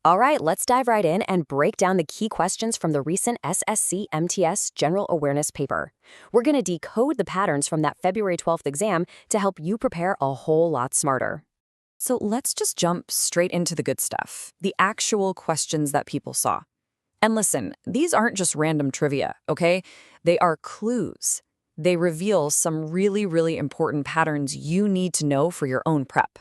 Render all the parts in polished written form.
All right, let's dive right in and break down the key questions from the recent SSC MTS General Awareness paper. We're going to decode the patterns from that February 12th exam to help you prepare a whole lot smarter. So let's just jump straight into the good stuff, the actual questions that people saw. And listen, these aren't just random trivia, okay? They are clues. They reveal some really important patterns you need to know for your own prep.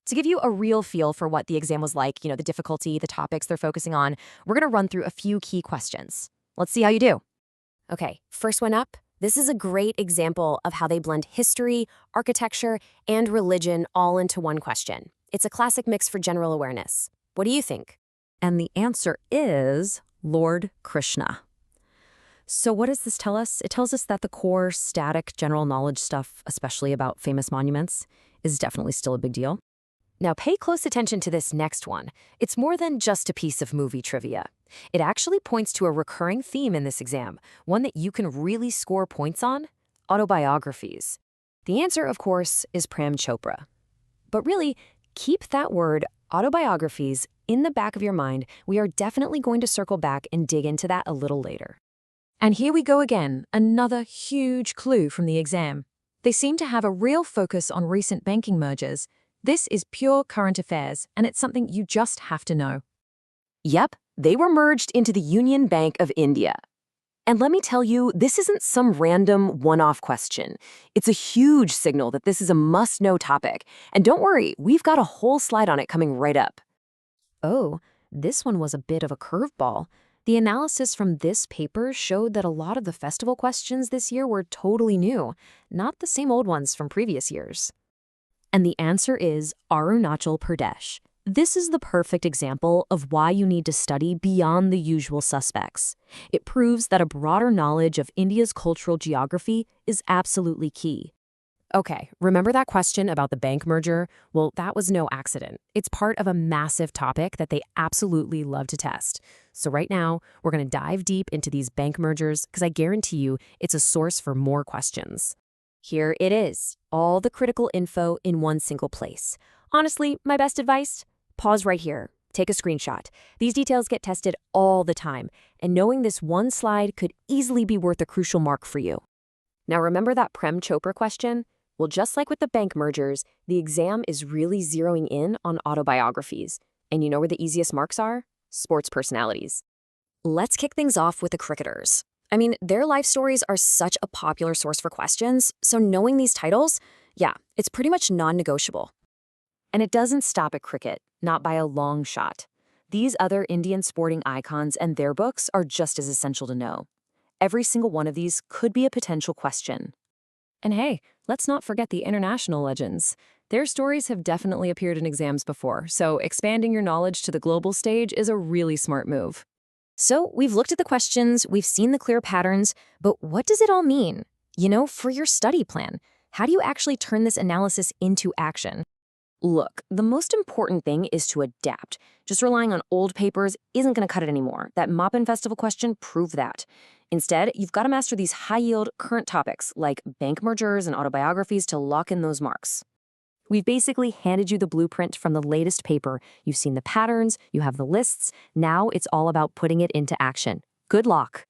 To give you a real feel for what the exam was like, the difficulty, the topics they're focusing on, we're going to run through a few key questions. Let's see how you do. Okay, first one up. This is a great example of how they blend history, architecture, and religion all into one question. It's a classic mix for general awareness. What do you think? And the answer is Lord Krishna. So what does this tell us? It tells us that the core, static, general knowledge stuff, especially about famous monuments, is definitely still a big deal. Now pay close attention to this next one. It's more than just a piece of movie trivia. It actually points to a recurring theme in this exam, one that you can really score points on: autobiographies. The answer, of course, is Prem Chopra. But really, keep that word, autobiographies, in the back of your mind. We are definitely going to circle back and dig into that a little later. And here we go again, another huge clue from the exam. They seem to have a real focus on recent banking mergers. This is pure current affairs, and it's something you just have to know. Yep, they were merged into the Union Bank of India. And let me tell you, this isn't some random one-off question. It's a huge signal that this is a must-know topic. And don't worry, we've got a whole slide on it coming right up. Oh, this one was a bit of a curveball. The analysis from this paper showed that a lot of the festival questions this year were totally new, not the same old ones from previous years. And the answer is Arunachal Pradesh. This is the perfect example of why you need to study beyond the usual suspects. It proves that a broader knowledge of India's cultural geography is absolutely key. Okay, remember that question about the bank merger? Well, that was no accident. It's part of a massive topic that they absolutely love to test. So right now, we're going to dive deep into these bank mergers because I guarantee you it's a source for more questions. Here it is, all the critical info in one single place. Honestly, my best advice? Pause right here. Take a screenshot. These details get tested all the time, and knowing this one slide could easily be worth a crucial mark for you. Now remember that Prem Chopra question? Well, just like with the bank mergers, the exam is really zeroing in on autobiographies. And you know where the easiest marks are? Sports personalities. Let's kick things off with the cricketers. I mean, their life stories are such a popular source for questions, so knowing these titles, yeah, it's pretty much non-negotiable. And it doesn't stop at cricket, not by a long shot. These other Indian sporting icons and their books are just as essential to know. Every single one of these could be a potential question. And hey, let's not forget the international legends. Their stories have definitely appeared in exams before, so expanding your knowledge to the global stage is a really smart move. So we've looked at the questions, we've seen the clear patterns, but what does it all mean? For your study plan, how do you actually turn this analysis into action? Look, the most important thing is to adapt. Just relying on old papers isn't going to cut it anymore. That Maupin Festival question proved that. Instead, you've got to master these high-yield current topics like bank mergers and autobiographies to lock in those marks. We've basically handed you the blueprint from the latest paper. You've seen the patterns, you have the lists. Now it's all about putting it into action. Good luck.